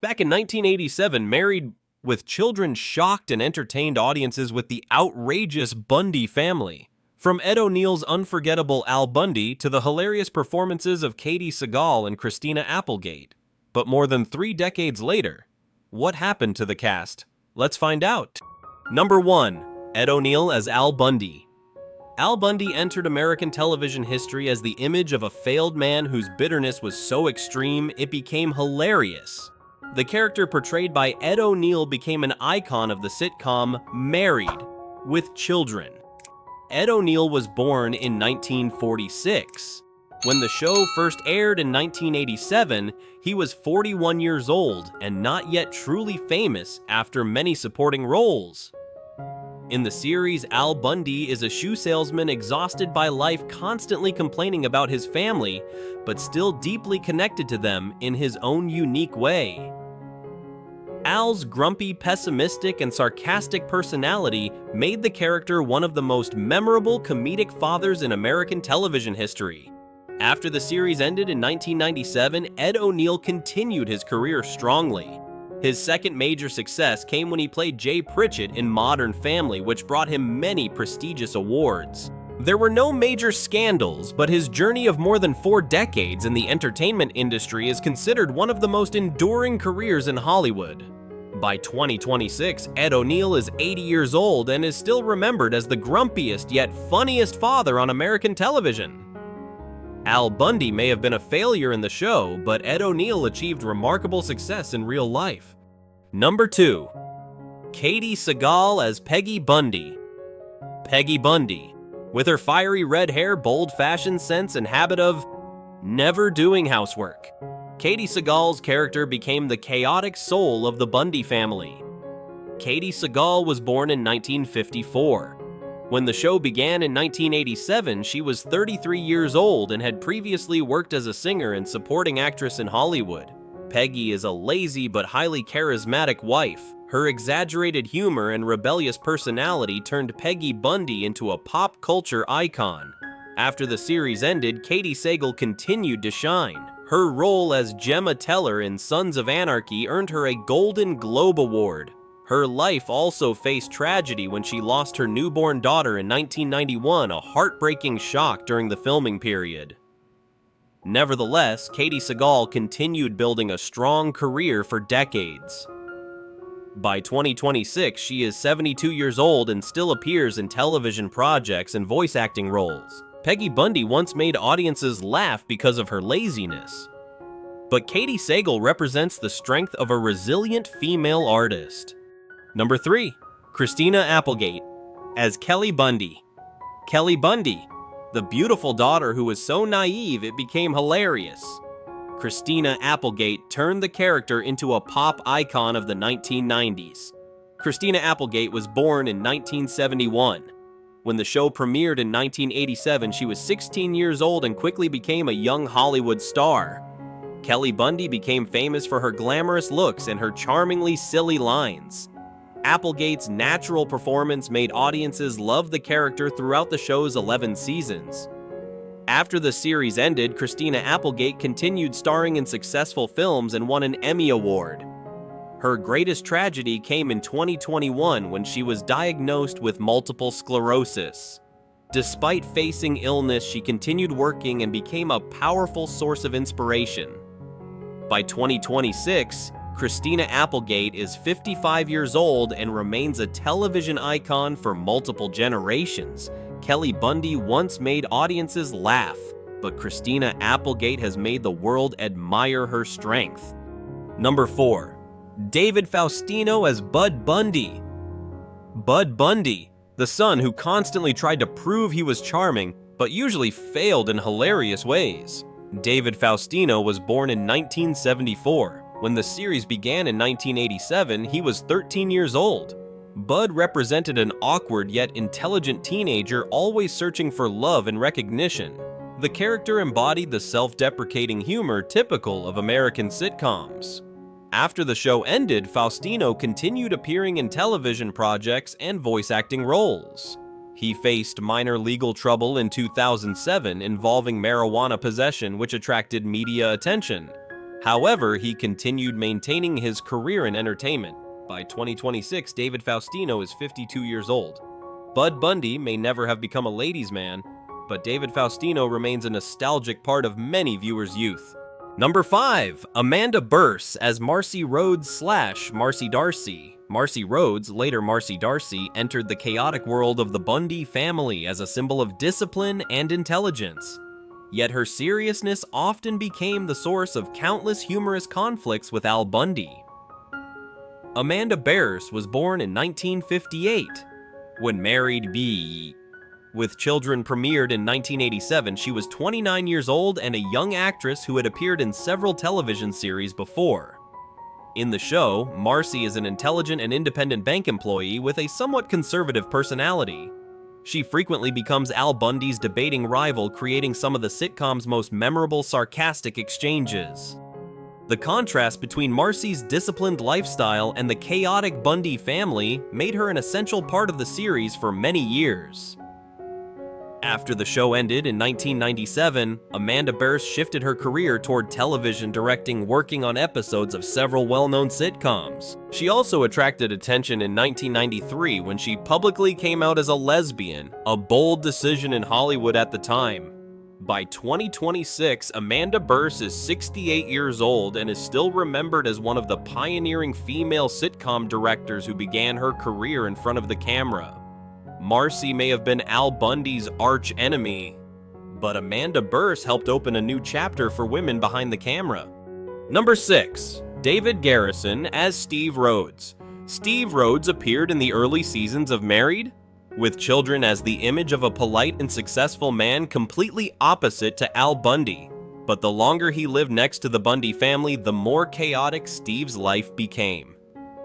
Back in 1987, Married with Children shocked and entertained audiences with the outrageous Bundy family. From Ed O'Neill's unforgettable Al Bundy to the hilarious performances of Katey Sagal and Christina Applegate. But more than 3 decades later, what happened to the cast? Let's find out. Number 1. Ed O'Neill as Al Bundy. Al Bundy entered American television history as the image of a failed man whose bitterness was so extreme it became hilarious. The character portrayed by Ed O'Neill became an icon of the sitcom Married with Children. Ed O'Neill was born in 1946. When the show first aired in 1987, he was 41 years old and not yet truly famous after many supporting roles. In the series, Al Bundy is a shoe salesman exhausted by life, constantly complaining about his family, but still deeply connected to them in his own unique way. Al's grumpy, pessimistic, and sarcastic personality made the character one of the most memorable comedic fathers in American television history. After the series ended in 1997, Ed O'Neill continued his career strongly. His second major success came when he played Jay Pritchett in Modern Family, which brought him many prestigious awards. There were no major scandals, but his journey of more than 4 decades in the entertainment industry is considered one of the most enduring careers in Hollywood. By 2026, Ed O'Neill is 80 years old and is still remembered as the grumpiest yet funniest father on American television. Al Bundy may have been a failure in the show, but Ed O'Neill achieved remarkable success in real life. Number 2. Katey Sagal as Peggy Bundy. Peggy Bundy. With her fiery red hair, bold fashion sense, and habit of never doing housework, Katey Sagal's character became the chaotic soul of the Bundy family. Katey Sagal was born in 1954. When the show began in 1987, she was 33 years old and had previously worked as a singer and supporting actress in Hollywood. Peggy is a lazy but highly charismatic wife. Her exaggerated humor and rebellious personality turned Peggy Bundy into a pop culture icon. After the series ended, Katey Sagal continued to shine. Her role as Gemma Teller in Sons of Anarchy earned her a Golden Globe Award. Her life also faced tragedy when she lost her newborn daughter in 1991, a heartbreaking shock during the filming period. Nevertheless, Katey Sagal continued building a strong career for decades. By 2026, she is 72 years old and still appears in television projects and voice acting roles. Peggy Bundy once made audiences laugh because of her laziness. But Katey Sagal represents the strength of a resilient female artist. Number 3. Christina Applegate as Kelly Bundy. Kelly Bundy, the beautiful daughter who was so naive it became hilarious. Christina Applegate turned the character into a pop icon of the 1990s. Christina Applegate was born in 1971. When the show premiered in 1987, she was 16 years old and quickly became a young Hollywood star. Kelly Bundy became famous for her glamorous looks and her charmingly silly lines. Applegate's natural performance made audiences love the character throughout the show's 11 seasons. After the series ended, Christina Applegate continued starring in successful films and won an Emmy Award. Her greatest tragedy came in 2021 when she was diagnosed with multiple sclerosis. Despite facing illness, she continued working and became a powerful source of inspiration. By 2026, Christina Applegate is 55 years old and remains a television icon for multiple generations. Kelly Bundy once made audiences laugh, but Christina Applegate has made the world admire her strength. Number 4. David Faustino as Bud Bundy. Bud Bundy, the son who constantly tried to prove he was charming, but usually failed in hilarious ways. David Faustino was born in 1974. When the series began in 1987, he was 13 years old. Bud represented an awkward yet intelligent teenager always searching for love and recognition. The character embodied the self-deprecating humor typical of American sitcoms. After the show ended, Faustino continued appearing in television projects and voice acting roles. He faced minor legal trouble in 2007 involving marijuana possession, which attracted media attention. However, he continued maintaining his career in entertainment. By 2026, David Faustino is 52 years old. Bud Bundy may never have become a ladies' man, but David Faustino remains a nostalgic part of many viewers' youth. Number 5. Amanda Bearse as Marcy Rhoades / Marcy Darcy. Marcy Rhoades, later Marcy Darcy, entered the chaotic world of the Bundy family as a symbol of discipline and intelligence. Yet her seriousness often became the source of countless humorous conflicts with Al Bundy. Amanda Bearse was born in 1958. When Married with Children premiered in 1987, she was 29 years old and a young actress who had appeared in several television series before. In the show, Marcy is an intelligent and independent bank employee with a somewhat conservative personality. She frequently becomes Al Bundy's debating rival, creating some of the sitcom's most memorable sarcastic exchanges. The contrast between Marcy's disciplined lifestyle and the chaotic Bundy family made her an essential part of the series for many years. After the show ended in 1997, Amanda Bearse shifted her career toward television directing, working on episodes of several well-known sitcoms. She also attracted attention in 1993 when she publicly came out as a lesbian, a bold decision in Hollywood at the time. By 2026, Amanda Bearse is 68 years old and is still remembered as one of the pioneering female sitcom directors who began her career in front of the camera. Marcy may have been Al Bundy's arch enemy, but Amanda Bearse helped open a new chapter for women behind the camera. Number 6. David Garrison as Steve Rhoades. Steve Rhoades appeared in the early seasons of Married, with Children as the image of a polite and successful man completely opposite to Al Bundy. But the longer he lived next to the Bundy family, the more chaotic Steve's life became.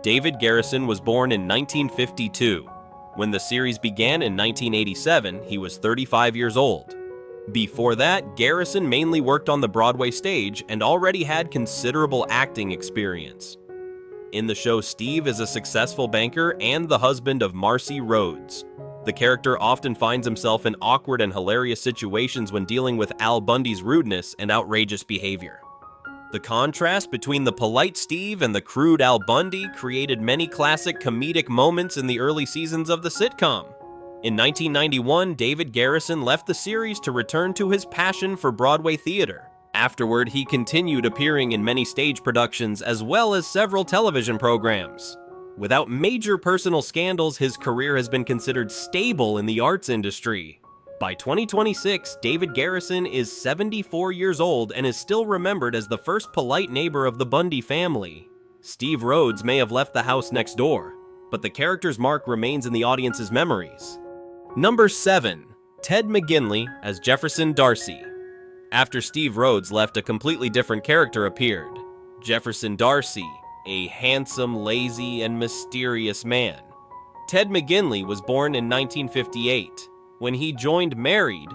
David Garrison was born in 1952. When the series began in 1987, he was 35 years old. Before that, Garrison mainly worked on the Broadway stage and already had considerable acting experience. In the show, Steve is a successful banker and the husband of Marcy Rhoades. The character often finds himself in awkward and hilarious situations when dealing with Al Bundy's rudeness and outrageous behavior. The contrast between the polite Steve and the crude Al Bundy created many classic comedic moments in the early seasons of the sitcom. In 1991, David Garrison left the series to return to his passion for Broadway theater. Afterward, he continued appearing in many stage productions as well as several television programs. Without major personal scandals, his career has been considered stable in the arts industry. By 2026, David Garrison is 74 years old and is still remembered as the first polite neighbor of the Bundy family. Steve Rhoades may have left the house next door, but the character's mark remains in the audience's memories. Number 7. Ted McGinley as Jefferson Darcy. After Steve Rhoades left, a completely different character appeared. Jefferson Darcy, a handsome, lazy, and mysterious man. Ted McGinley was born in 1958. When he joined Married,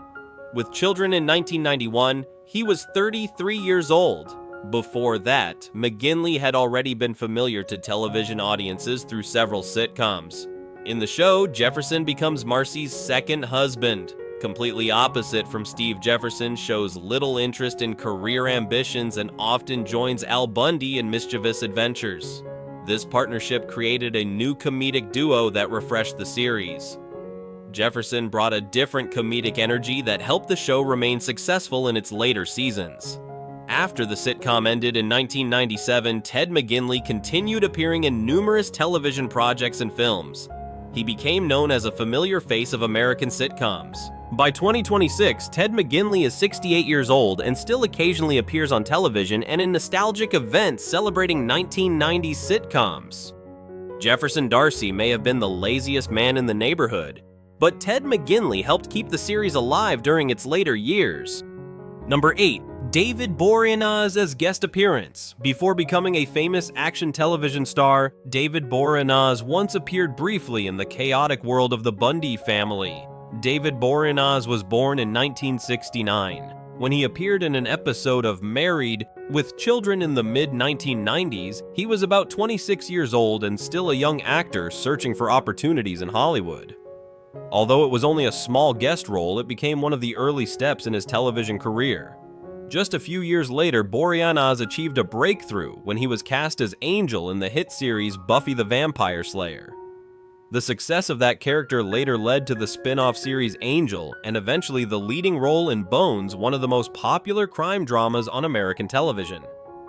with Children in 1991, he was 33 years old. Before that, McGinley had already been familiar to television audiences through several sitcoms. In the show, Jefferson becomes Marcy's second husband. Completely opposite from Steve, Jefferson shows little interest in career ambitions and often joins Al Bundy in mischievous adventures. This partnership created a new comedic duo that refreshed the series. Jefferson brought a different comedic energy that helped the show remain successful in its later seasons. After the sitcom ended in 1997, Ted McGinley continued appearing in numerous television projects and films. He became known as a familiar face of American sitcoms. By 2026, Ted McGinley is 68 years old and still occasionally appears on television and in nostalgic events celebrating 1990s sitcoms. Jefferson Darcy may have been the laziest man in the neighborhood, but Ted McGinley helped keep the series alive during its later years. Number 8. David Boreanaz as guest appearance. Before becoming a famous action television star, David Boreanaz once appeared briefly in the chaotic world of the Bundy family. David Boreanaz was born in 1969. When he appeared in an episode of Married, with Children in the mid-1990s, he was about 26 years old and still a young actor searching for opportunities in Hollywood. Although it was only a small guest role, it became one of the early steps in his television career. Just a few years later, Boreanaz achieved a breakthrough when he was cast as Angel in the hit series Buffy the Vampire Slayer. The success of that character later led to the spin-off series Angel and eventually the leading role in Bones, one of the most popular crime dramas on American television.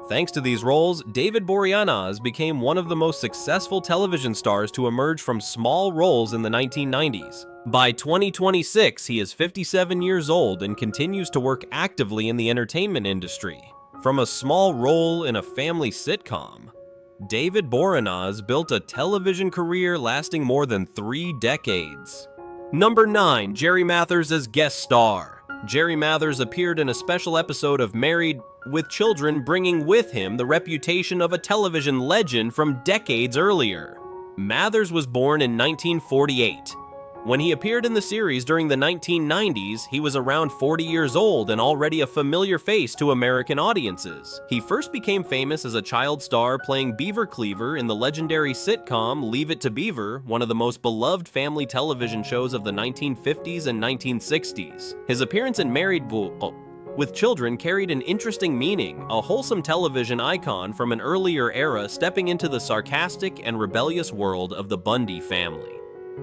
Thanks to these roles, David Boreanaz became one of the most successful television stars to emerge from small roles in the 1990s. By 2026, he is 57 years old and continues to work actively in the entertainment industry. From a small role in a family sitcom, David Boreanaz built a television career lasting more than 3 decades. Number 9. Jerry Mathers as guest star. Jerry Mathers appeared in a special episode of Married with Children, bringing with him the reputation of a television legend from decades earlier. Mathers was born in 1948. When he appeared in the series during the 1990s, he was around 40 years old and already a familiar face to American audiences. He first became famous as a child star playing Beaver Cleaver in the legendary sitcom Leave It to Beaver, one of the most beloved family television shows of the 1950s and 1960s. His appearance in Married with Children carried an interesting meaning, a wholesome television icon from an earlier era stepping into the sarcastic and rebellious world of the Bundy family.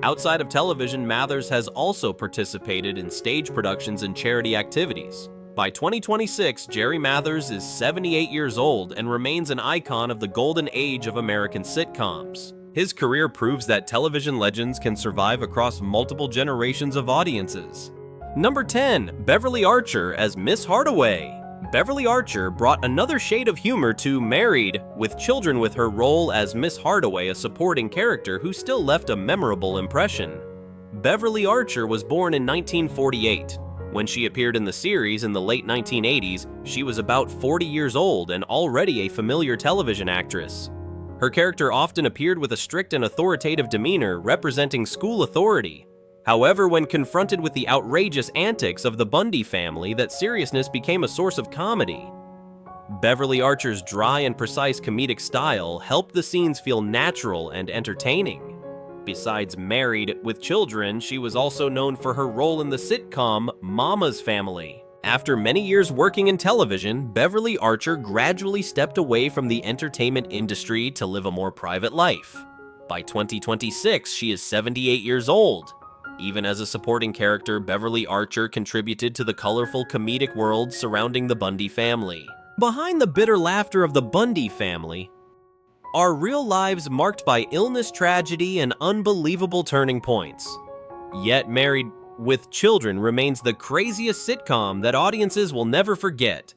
Outside of television, Mathers has also participated in stage productions and charity activities. By 2026, Jerry Mathers is 78 years old and remains an icon of the golden age of American sitcoms. His career proves that television legends can survive across multiple generations of audiences. Number 10. Beverly Archer as Miss Hardaway. Beverly Archer brought another shade of humor to Married with Children with her role as Miss Hardaway, a supporting character who still left a memorable impression. Beverly Archer was born in 1948. When she appeared in the series in the late 1980s, she was about 40 years old and already a familiar television actress. Her character often appeared with a strict and authoritative demeanor, representing school authority. However, when confronted with the outrageous antics of the Bundy family, that seriousness became a source of comedy. Beverly Archer's dry and precise comedic style helped the scenes feel natural and entertaining. Besides Married with Children, she was also known for her role in the sitcom Mama's Family. After many years working in television, Beverly Archer gradually stepped away from the entertainment industry to live a more private life. By 2026, she is 78 years old. Even as a supporting character, Beverly Archer contributed to the colorful comedic world surrounding the Bundy family. Behind the bitter laughter of the Bundy family are real lives marked by illness, tragedy, and unbelievable turning points. Yet Married with Children remains the craziest sitcom that audiences will never forget.